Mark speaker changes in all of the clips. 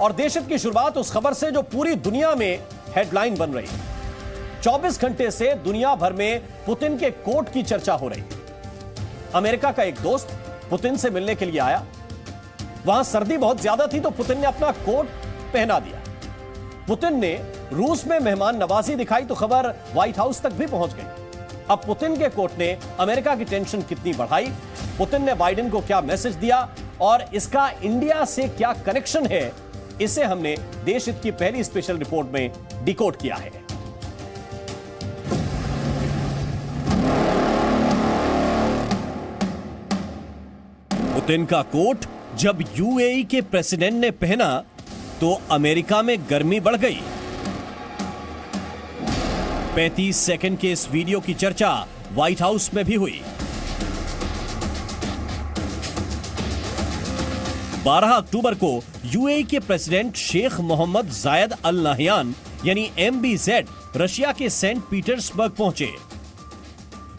Speaker 1: और देश हित की शुरुआत उस खबर से जो पूरी दुनिया में हेडलाइन बन रही है। 24 घंटे से दुनिया भर में पुतिन के कोट की चर्चा हो रही है। अमेरिका का एक दोस्त पुतिन से मिलने के लिए आया। वहां सर्दी बहुत ज्यादा थी तो पुतिन ने अपना कोट पहना दिया। पुतिन ने रूस में मेहमान नवाजी दिखाई तो खबर व्हाइट हाउस तक भी पहुंच गई। अब पुतिन के कोट ने अमेरिका की टेंशन कितनी बढ़ाई, पुतिन ने बाइडेन को क्या मैसेज दिया और इसका इंडिया से क्या कनेक्शन है, इसे हमने देश हित की पहली स्पेशल रिपोर्ट में डिकोड किया है। पुतिन का कोट जब यूएई के प्रेसिडेंट ने पहना तो अमेरिका में गर्मी बढ़ गई। 35 सेकंड के इस वीडियो की चर्चा व्हाइट हाउस में भी हुई। 12 अक्टूबर को यूएई के प्रेसिडेंट शेख मोहम्मद जायद अल नाहयान यानी MBZ रशिया के सेंट पीटर्सबर्ग पहुंचे।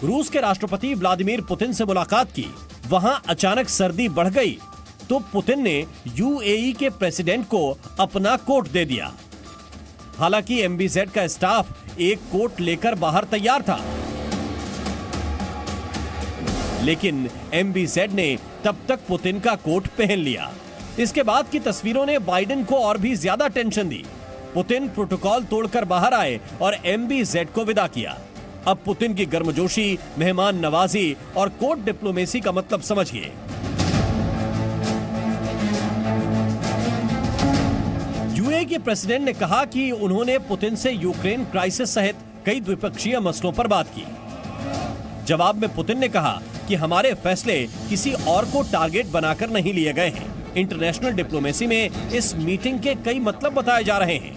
Speaker 1: रूस के राष्ट्रपति व्लादिमीर पुतिन से मुलाकात की। वहां अचानक सर्दी बढ़ गई तो पुतिन ने यूएई के प्रेसिडेंट को अपना कोट दे दिया। हालांकि MBZ का स्टाफ एक कोट लेकर बाहर तैयार था, लेकिन MBZ ने तब तक पुतिन का कोट पहन लिया। इसके बाद की तस्वीरों ने बाइडेन को और भी ज्यादा टेंशन दी। पुतिन प्रोटोकॉल तोड़कर बाहर आए और MBZ को विदा किया। अब पुतिन की गर्मजोशी, मेहमान नवाजी और कोट डिप्लोमेसी का मतलब समझिए। यूएई के प्रेसिडेंट ने कहा कि उन्होंने पुतिन से यूक्रेन क्राइसिस सहित कई द्विपक्षीय मसलों पर बात की। जवाब में पुतिन ने कहा कि हमारे फैसले किसी और को टारगेट बनाकर नहीं लिए गए हैं। इंटरनेशनल डिप्लोमेसी में इस मीटिंग के कई मतलब बताए जा रहे हैं।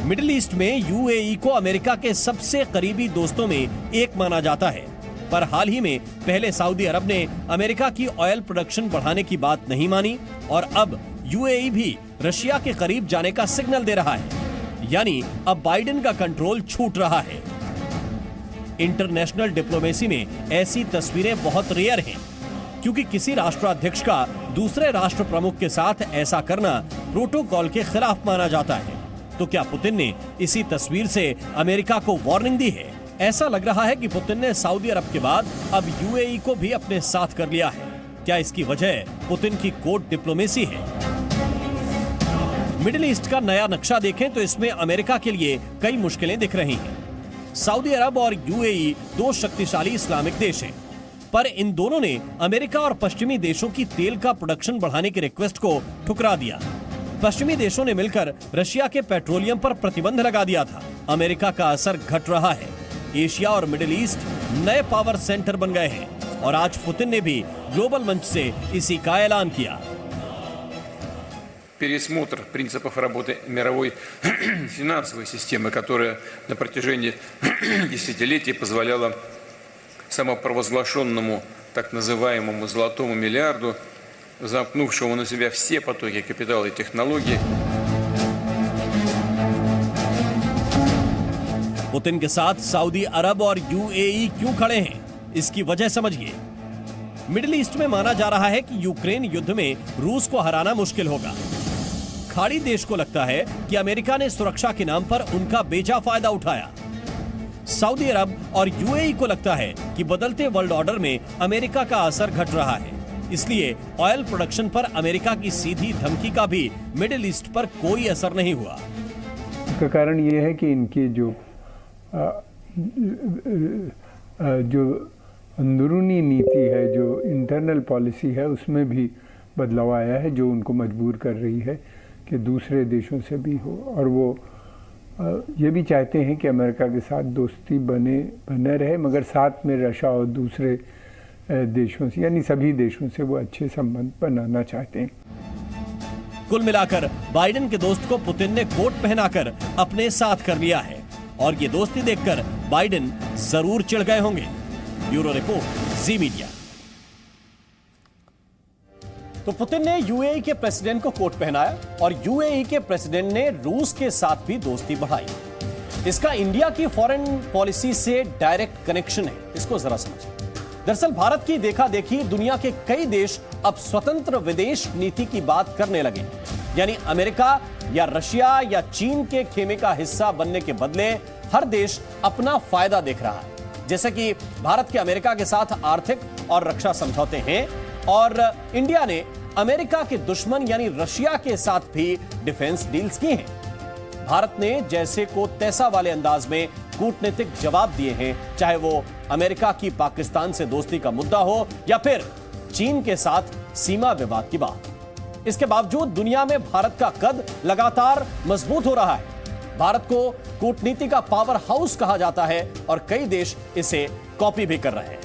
Speaker 1: मिडिल ईस्ट में यूएई को अमेरिका के सबसे करीबी दोस्तों में एक माना जाता है, पर हाल ही में पहले सऊदी अरब ने अमेरिका की ऑयल प्रोडक्शन बढ़ाने की बात नहीं मानी और अब यूएई भी रशिया के करीब जाने का सिग्नल दे रहा है। यानी अब बाइडेन का कंट्रोल छूट रहा है। इंटरनेशनल डिप्लोमेसी में ऐसी तस्वीरें बहुत रेयर हैं, क्योंकि किसी राष्ट्राध्यक्ष का दूसरे राष्ट्र प्रमुख के साथ ऐसा करना प्रोटोकॉल के खिलाफ माना जाता है। तो क्या पुतिन ने इसी तस्वीर से अमेरिका को वार्निंग दी है? ऐसा लग रहा है कि पुतिन ने सऊदी अरब के बाद अब यूएई को भी अपने साथ कर लिया है। क्या इसकी वजह पुतिन की कोट डिप्लोमेसी है? मिडिल ईस्ट का नया नक्शा देखें तो इसमें अमेरिका के लिए कई मुश्किलें दिख रही हैं। सऊदी अरब और यूएई दो शक्तिशाली इस्लामिक देश हैं, पर इन दोनों ने अमेरिका और पश्चिमी देशों की तेल का प्रोडक्शन बढ़ाने की रिक्वेस्ट को ठुकरा दिया। पश्चिमी देशों ने मिलकर रशिया के पेट्रोलियम पर प्रतिबंध लगा दिया था। अमेरिका का असर घट रहा है। एशिया और मिडिल ईस्ट नए पावर सेंटर बन गए हैं और आज पुतिन ने भी ग्लोबल मंच से इसी का ऐलान किया।
Speaker 2: Пересмотр принципов работы мировой финансовой системы, которая на протяжении десятилетий позволяла самопровозглашенному так называемому золотому миллиарду, замкнувшему на себя все потоки капитала и технологий.
Speaker 1: पुतिन के साथ सऊदी अरब और यूएई क्यों खड़े हैं, इसकी वजह समझिए। मिडिल ईस्ट में माना जा रहा है कि यूक्रेन युद्ध में रूस को हराना मुश्किल होगा। खाड़ी देश को लगता है कि अमेरिका ने सुरक्षा के नाम पर उनका बेजा फायदा उठाया। सऊदी अरब और यूएई को लगता है कि बदलते वर्ल्ड ऑर्डर में अमेरिका का असर घट रहा है, इसलिए ऑयल प्रोडक्शन पर अमेरिका की सीधी धमकी का भी मिडिल ईस्ट पर कोई असर नहीं हुआ।
Speaker 3: इसका कारण यह है कि इनकी जो अंदरूनी नीति है, जो इंटरनल पॉलिसी है, उसमें भी बदलाव आया है, जो उनको मजबूर कर रही है कि दूसरे देशों से भी हो। और वो ये भी चाहते हैं कि अमेरिका के साथ दोस्ती बने रहे, मगर साथ में रशिया और दूसरे देशों से, यानी सभी देशों से वो अच्छे संबंध बनाना चाहते हैं।
Speaker 1: कुल मिलाकर बाइडेन के दोस्त को पुतिन ने कोट पहनाकर अपने साथ कर लिया है और ये दोस्ती देखकर बाइडेन जरूर चिढ़ गए होंगे। ब्यूरो रिपोर्ट, जी मीडिया। तो पुतिन ने यूएई के प्रेसिडेंट को कोट पहनाया और यूएई के प्रेसिडेंट ने रूस के साथ भी दोस्ती बढ़ाई। इसका इंडिया की फॉरेन पॉलिसी से डायरेक्ट कनेक्शन है, इसको जरा समझिए। दरअसल भारत की देखा देखी दुनिया के कई देश अब स्वतंत्र विदेश नीति की बात करने लगे। यानी अमेरिका या रशिया या चीन के खेमे का हिस्सा बनने के बदले हर देश अपना फायदा देख रहा है। जैसे कि भारत के अमेरिका के साथ आर्थिक और रक्षा समझौते हैं और इंडिया ने अमेरिका के दुश्मन यानी रशिया के साथ भी डिफेंस डील्स किए हैं। भारत ने जैसे को तैसा वाले अंदाज में कूटनीतिक जवाब दिए हैं, चाहे वो अमेरिका की पाकिस्तान से दोस्ती का मुद्दा हो या फिर चीन के साथ सीमा विवाद की बात। इसके बावजूद दुनिया में भारत का कद लगातार मजबूत हो रहा है। भारत को कूटनीति का पावर हाउस कहा जाता है और कई देश इसे कॉपी भी कर रहे हैं।